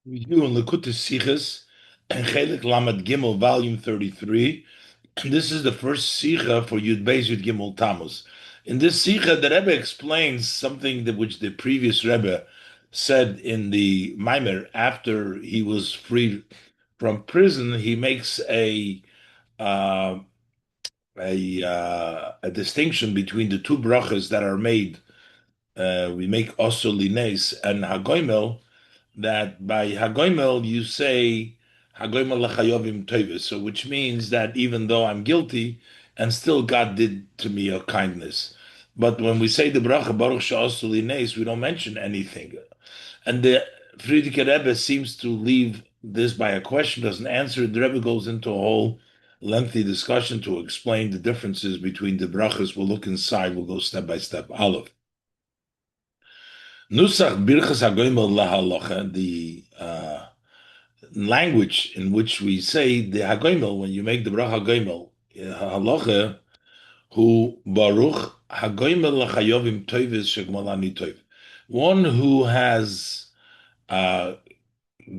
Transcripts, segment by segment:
Review in Likkutei Sichos and Chelik Lamed Gimel, volume 33. This is the first sicha for Yud-Beis Yud-Gimel Tamuz. In this sicha, the Rebbe explains something that which the previous Rebbe said in the Maimer after he was freed from prison. He makes uh, a distinction between the two brachas that are made. We make also lines and HaGomel, that by HaGomel you say HaGomel LaChayavim Tovis, so which means that even though I'm guilty, and still God did to me a kindness. But when we say the bracha Baruch She'asu Lines, we don't mention anything. And the Friedrich Rebbe seems to leave this by a question, doesn't answer it. The Rebbe goes into a whole lengthy discussion to explain the differences between the brachas. We'll look inside, we'll go step by step. Aleph. Nusach Birchas HaGomel lahalacha, the language in which we say the HaGomel, when you make the bracha HaGomel, halacha, who Baruch HaGomel LaChayavim Tovis Shegmalani Tov. One who has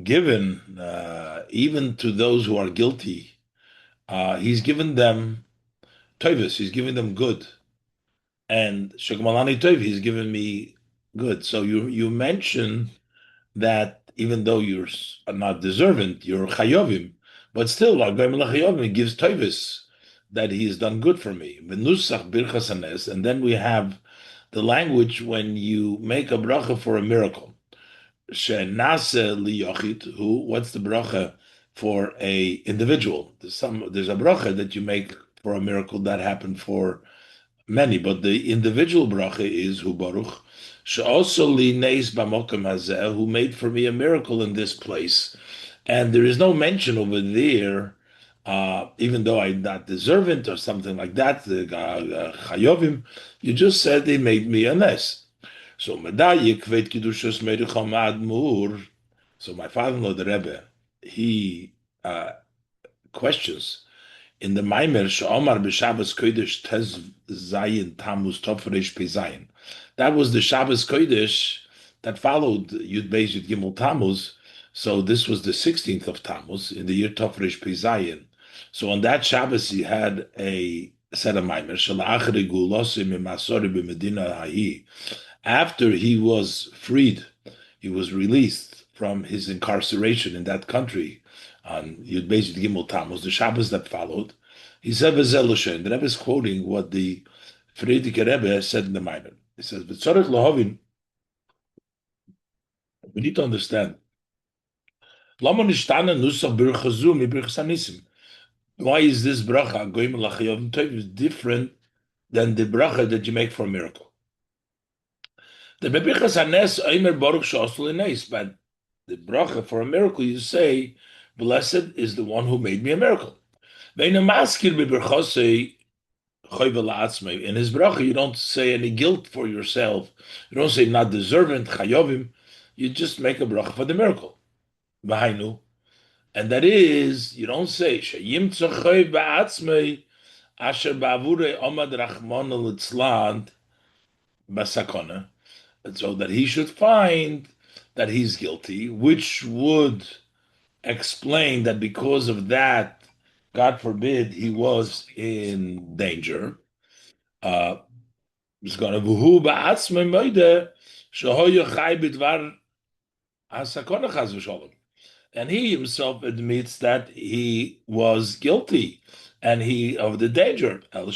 given, even to those who are guilty, he's given them Tovis, he's given them good. And Shegmalani Tov, he's given me good. So you mention that even though you're not deserving, you're chayovim, but still, he gives tovis that he has done good for me. Benusach Birchas HaNes, and then we have the language when you make a bracha for a miracle. Shenase liyochid, who? What's the bracha for a individual? There's a bracha that you make for a miracle that happened for many, but the individual bracha is Hu Baruch she'also li neis b'mokem hazeh, who made for me a miracle in this place, and there is no mention over there, even though I'm not deserving or something like that. The chayovim, you just said they made me a nes. So medayik vet kidushos meirucham admur. So my father-in-law, the Rebbe, he questions in the Maimer Shomar b'Shabbos Kodesh Tez Zayin Tammuz Tofresh Pezayin. That was the Shabbos Kodesh that followed Yud-Beis Yud-Gimel Tammuz. So this was the 16th of Tammuz in the year Tofresh Pezayin. So on that Shabbos he had a set of Maimer Shalachri Gulosim Masori b'Medina Ha'i. After he was freed, he was released from his incarceration in that country on Yud-Beis Yud-Gimel Tammuz, the Shabbos that followed. He said, "V'zeloshen." The Rebbe is quoting what the Friedrich Rebbe said in the Maimer. He says, "V'tzorech lahavin." We need to understand. Lama nishtana nusach bircha zu mi birchas hanisim. Why is this bracha goyim lachayavim tov different than the bracha that you make for a miracle? The Birchas HaNes Omer Baruch She'asu L'neis, but the bracha for a miracle you say, "Blessed is the one who made me a miracle." In his bracha, you don't say any guilt for yourself. You don't say not deserving, chayovim. You just make a bracha for the miracle. And that is, you don't say, sheyim tzachoy ba'atzmei asher ba'avure omad rachmon litzlan basakona. So that he should find that he's guilty, which would explain that because of that, God forbid, he was in danger. And he himself admits that he was guilty and he of the danger. But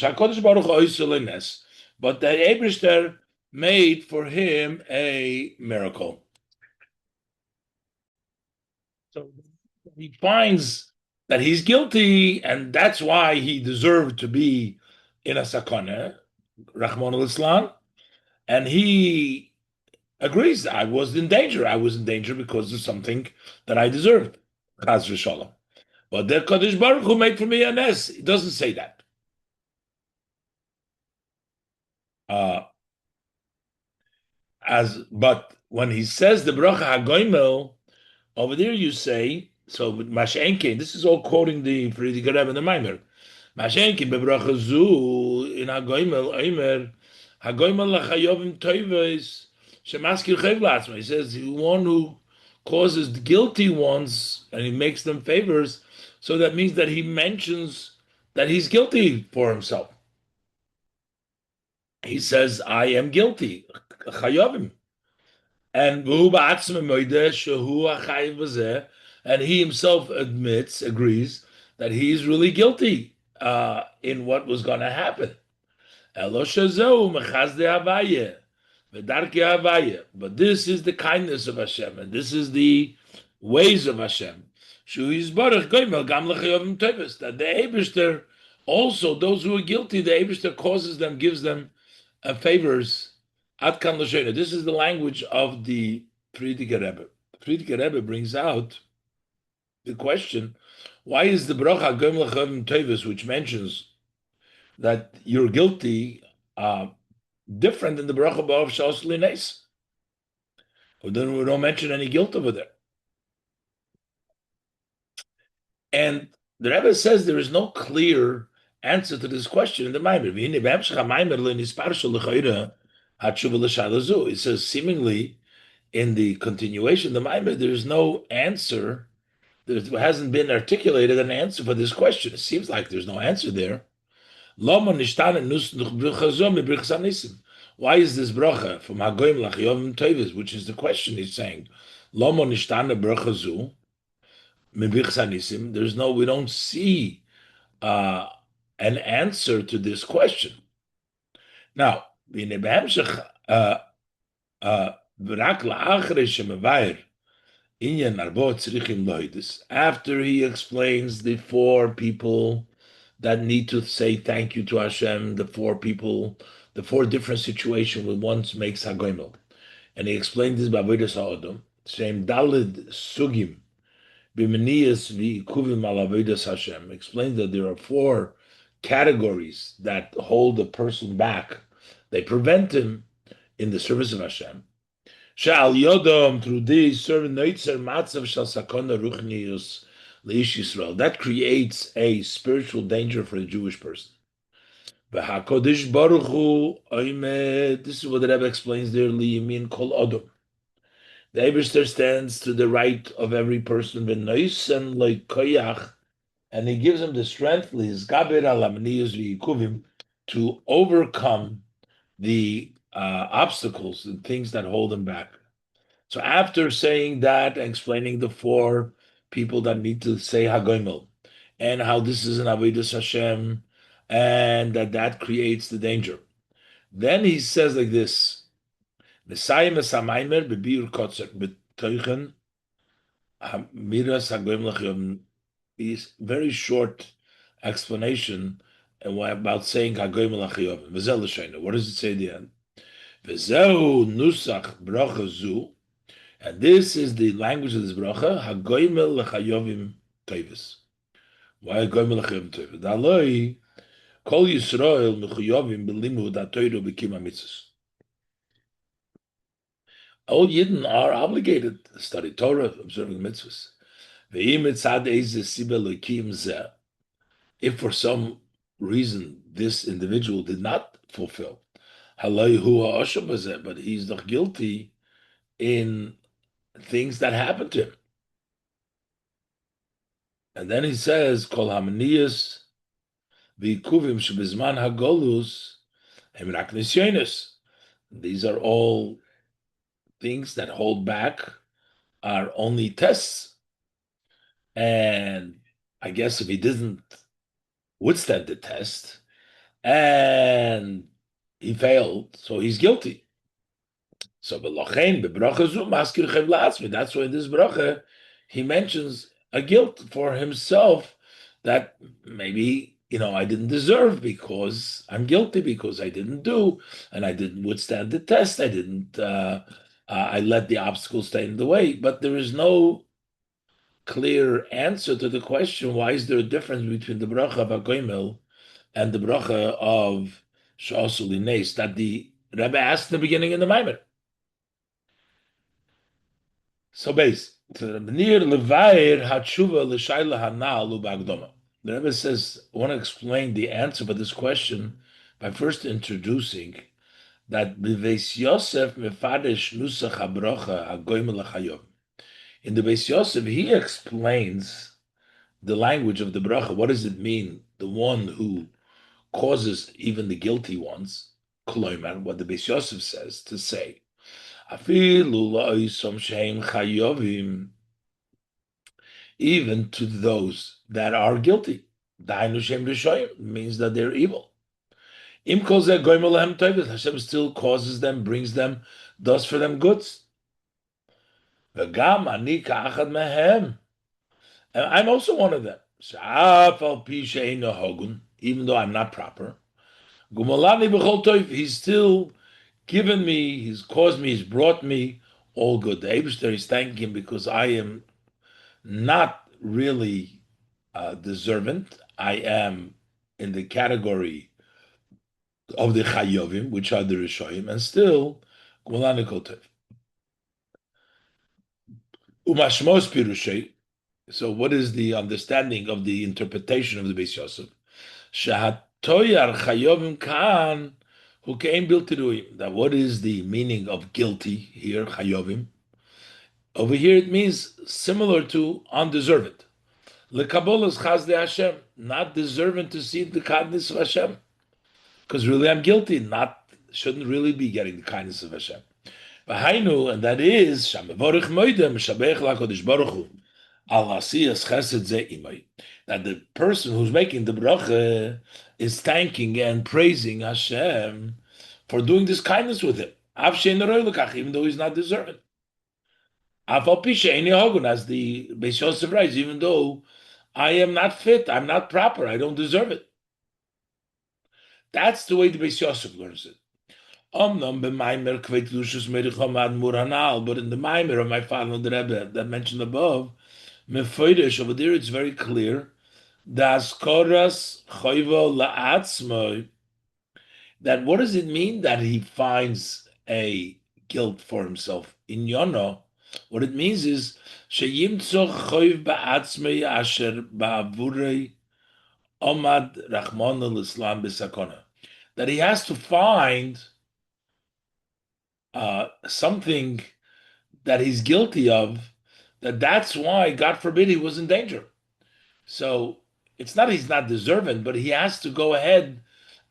the Eibishter made for him a miracle. So he finds that he's guilty, and that's why he deserved to be in a sakana, Rahman al-Islam, and he agrees, I was in danger. I was in danger because of something that I deserved. Chaz v'shalom. But the Kadosh Baruch Hu made for me a nes. It doesn't say that. But when he says the bracha hagoimel, over there you say, so with Mashenke, this is all quoting the Friedrich Rebbe and the Maimer. Mashenke bebracha zu in hagoimel oimer hagoimel lachayovim toives shemaskir chayv latzma. He says the one who causes the guilty ones and he makes them favors. So that means that he mentions that he's guilty for himself. He says, I am guilty. LaChayavim. And and he himself agrees that he is really guilty in what was going to happen. But this is the kindness of Hashem, and this is the ways of Hashem. That the Eibishter, also those who are guilty, the Eibishter causes them, gives them favors. This is the language of the Friedrich Rebbe. Friedrich Rebbe brings out the question: why is the bracha Gomel LaChayavim Tevis, which mentions that you're guilty, different than the bracha of Shas Lines? Then we don't mention any guilt over there. And the Rebbe says there is no clear answer to this question in the Maimer. It says seemingly in the continuation, the Maimer, there is no answer. There hasn't been articulated an answer for this question. It seems like there's no answer there. Why is this bracha from HaGomel LaChayavim Tevis, which is the question he's saying? There's no, we don't see an answer to this question. Now, after he explains the four people that need to say thank you to Hashem, the four people, the four different situations when one makes HaGomel. And he explained this by Avodas HaAdam, Shem Dalid Sugim, Bimenias V'ikuvim al Avodas Hashem, explains that there are four categories that hold a person back. They prevent him in the service of Hashem. Shal Yodom, through this, serve Neitzer Matzav Shal Sakona Ruchnius Leish Yisrael. That creates a spiritual danger for a Jewish person. V'HaKodesh Baruch Hu Oimed. This is what the Rebbe explains there. Liyamin Kol Odom. The Eibishter stands to the right of every person. V'Nois and Leikoyach, and he gives him the strength Lizgaber Alamniyus V'Yikuvim to overcome the obstacles and things that hold him back. So after saying that and explaining the four people that need to say HaGomel and how this is an Avodas Hashem and that creates the danger, then he says like this: Mesayim es hamaymer bebiur kotzer betoichen miras HaGomel LaChayavim. Is very short explanation about saying HaGomel LaChayavim. V'zel l'shayna. What does it say at the end? V'zeu nusach bracha zu. And this is the language of this bracha, HaGomel LaChayavim Tevis. Why HaGomel LaChayavim Tevis? Daloi kol Yisrael mechuyavim b'limud ha'toiro b'kim ha'mitzvos. All Yidden are obligated to study Torah, observing mitzvahs. If for some reason this individual did not fulfill, but he's not guilty in things that happened to him. And then he says, Kol hamniyas v'ikuvim shebizman hagolus hem rak nisyonos. These are all things that hold back, are only tests. And I guess if he didn't withstand the test and he failed, so he's guilty. So that's why in this bracha he mentions a guilt for himself that maybe, I didn't deserve because I'm guilty, because I didn't do, and I didn't withstand the test. I didn't, I let the obstacles stand in the way. But there is no clear answer to the question, why is there a difference between the bracha of HaGomel and the bracha of Shas Lines that the Rebbe asked in the beginning in the Maimer? So the Rebbe says, I want to explain the answer for this question by first introducing that B'Veis Yosef mefadesh nusach habracha HaGomel LaChayavim. In the Beis Yosef, he explains the language of the bracha. What does it mean? The one who causes even the guilty ones, kloimer, what the Beis Yosef says, to say, afilu la'osom shehem chayovim, even to those that are guilty. Dainu shem rishoyim means that they're evil. Im kol zeh goyim lehem toivus, Hashem still causes them, brings them, does for them goods. V'gam ani ka'achad mehem, and I'm also one of them. Sha'af al pi she'eino hogun, even though I'm not proper. Gumalani b'chol toiv, he's still given me, he's caused me, he's brought me all good. The Eibishter is thanking him because I am not really deserving. I am in the category of the Chayovim, which are the Rishoyim, and still, Gumalani kol toiv. Umashmos pirushei. So what is the understanding of the interpretation of the Beis Yosef? Shahatoyar chayovim kan who came biltiruim. That what is the meaning of guilty here, chayovim? Over here it means similar to undeserved. Lekabolas chazde Hashem, not deserving to see the kindness of Hashem, because really I'm guilty, shouldn't really be getting the kindness of Hashem. V'hainu, and that is shamevorich moedem shabech lakodesh baruch hu. That the person who's making the bracha is thanking and praising Hashem for doing this kindness with him, even though he's not deserving. As the Beis Yosef writes, even though I am not fit, I'm not proper, I don't deserve it. That's the way the Beis Yosef learns it. But in the Maimer of my father, the Rebbe, that mentioned above, Mefoidesh over there, it's very clear. Das koras choivo la'atzmoi. That what does it mean that he finds a guilt for himself? In Yono, what it means is sheyimtzo choiv ba'atzmoi asher ba'avurei omad rachmana l'islam b'sakona. That he has to find something that he's guilty of. That's why, God forbid, he was in danger. So it's not he's not deserving, but he has to go ahead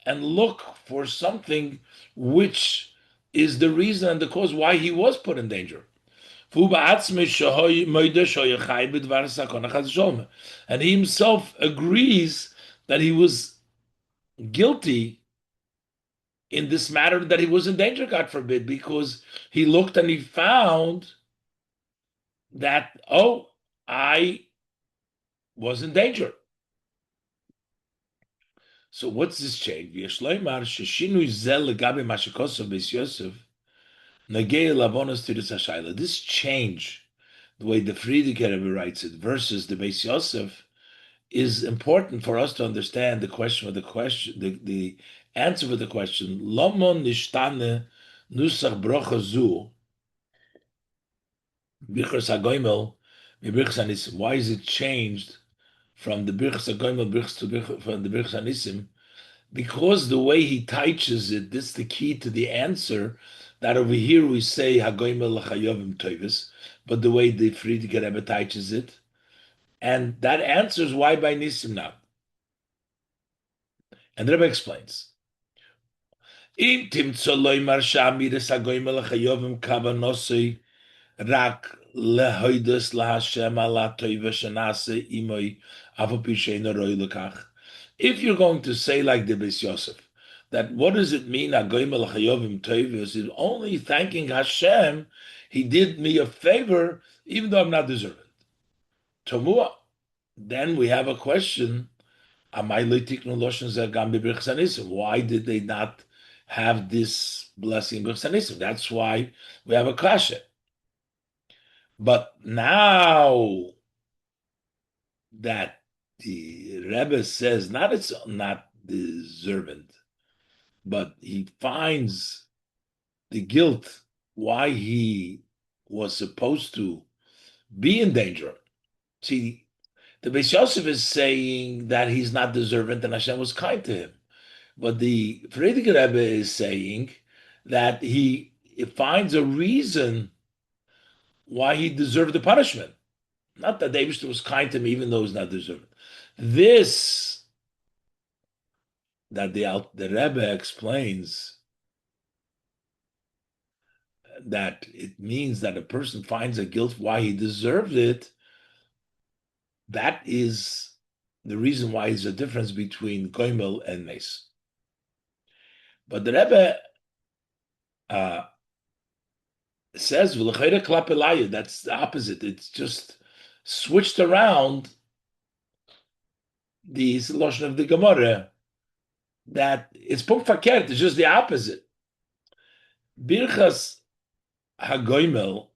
and look for something which is the reason and the cause why he was put in danger. And he himself agrees that he was guilty in this matter, that he was in danger, God forbid, because he looked and he found that, I was in danger. So what's this change? This change, the way the Friedrich Rebbe writes it, versus the Beis Yosef, is important for us to understand the question of the question, the answer for the question. Lomon nishtane nusach brocha zu Birchas HaGomel, Birchas HaNes. Why is it changed from the Birchas HaGomel from the Birchas HaNes? Because the way he teaches it, this is the key to the answer. That over here we say HaGomel LaChayavim toivus, but the way the Friedrich Rebbe teaches it, and that answers why by Nisim not. And the Rebbe explains. Im timtzo loymar sha'amiris HaGomel LaChayavim kavanosei rak lehoides laHashem ala toiva shenase imoy avapi she'eino roi lekach. If you're going to say like the Beis Yosef, that what does it mean? HaGomel LaChayavim toivus is only thanking Hashem. He did me a favor, even though I'm not deserving. Tomua. Then we have a question. Why did they not have this blessing in Birchas HaNes? That's why we have a kasha. But now that the Rebbe says, not it's not deserving, but he finds the guilt why he was supposed to be in danger. See, the Beis Yosef is saying that he's not deserving and Hashem was kind to him. But the Friedrich Rebbe is saying that he finds a reason why he deserved the punishment. Not that the Eibishter was kind to him, even though he's not deserving. This that the Rebbe explains that it means that a person finds a guilt why he deserved it. That is the reason why there's a difference between Gomel and Nes. But the Rebbe says that's the opposite. It's just switched around the solution of the Gemara. That it's punkt verkehrt. It's just the opposite. Birchas HaGomel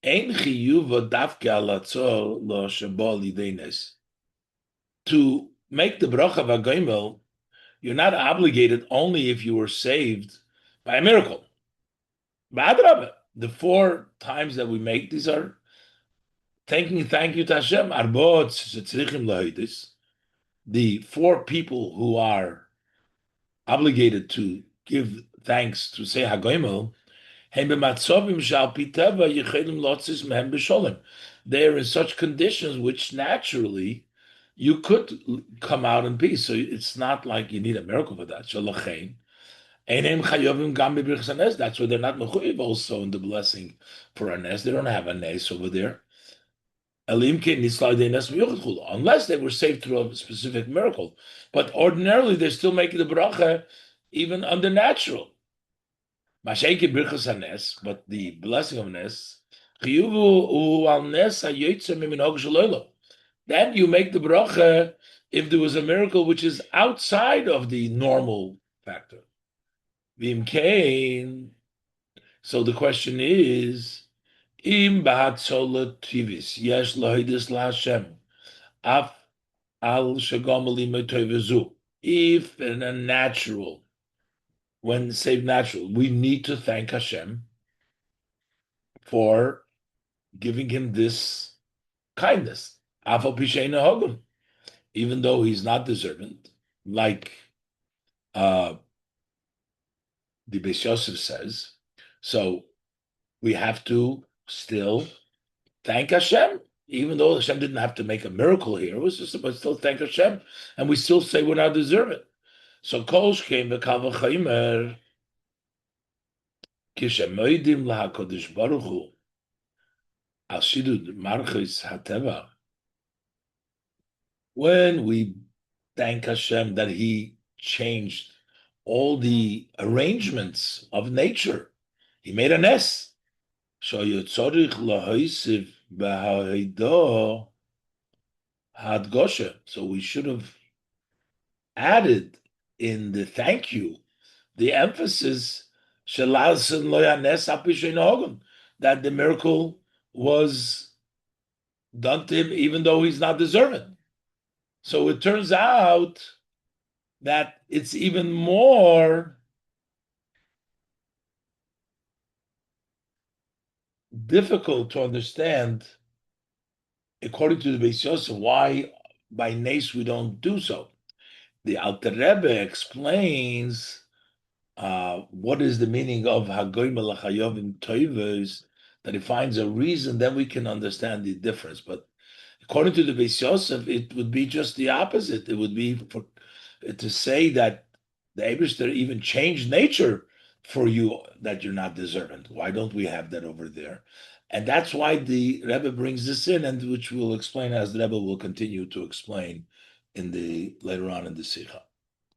ein chiyuva davke alatzor lo shebo lidei nes. To make the bracha of HaGomel, you're not obligated only if you were saved by a miracle. The 4 times that we make these are thank you to Hashem. The 4 people who are obligated to give thanks to say HaGomel, they are in such conditions which naturally you could come out in peace. So it's not like you need a miracle for that. That's why they're not mechuyev also in the blessing for a nes. They don't have a nes over there. Unless they were saved through a specific miracle. But ordinarily, they're still making the bracha even under natural. But the blessing of nes, then you make the bracha if there was a miracle which is outside of the normal factor. So the question is, if in a natural, when saved natural, we need to thank Hashem for giving him this kindness, even though he's not deserving, like the Beis Yosef says. So we have to still thank Hashem, even though Hashem didn't have to make a miracle here. It was just about still thank Hashem, and we still say we're not deserving. So Kosh came the Kal V'Chaimer Kishemoidim LaHaKodesh Baruch Hu Al Shidud Marchis HaTeva. When we thank Hashem that He changed all the arrangements of nature, He made a nes. So Yotzorich LaHoisiv B'Ha'ido Hadgosha. So we should have added in the thank you the emphasis that the miracle was done to him even though he's not deserving. So it turns out that it's even more difficult to understand, according to the Beis Yosef, why by Nes we don't do so. The Alter Rebbe explains what is the meaning of HaGomel LaChayavim Toivos, that he finds a reason, then we can understand the difference. But according to the Beis Yosef, it would be just the opposite. It would be to say that the Eibishter even changed nature for you that you're not deserving. Why don't we have that over there? And that's why the Rebbe brings this in, and which we'll explain as the Rebbe will continue to explain later on in the sicha.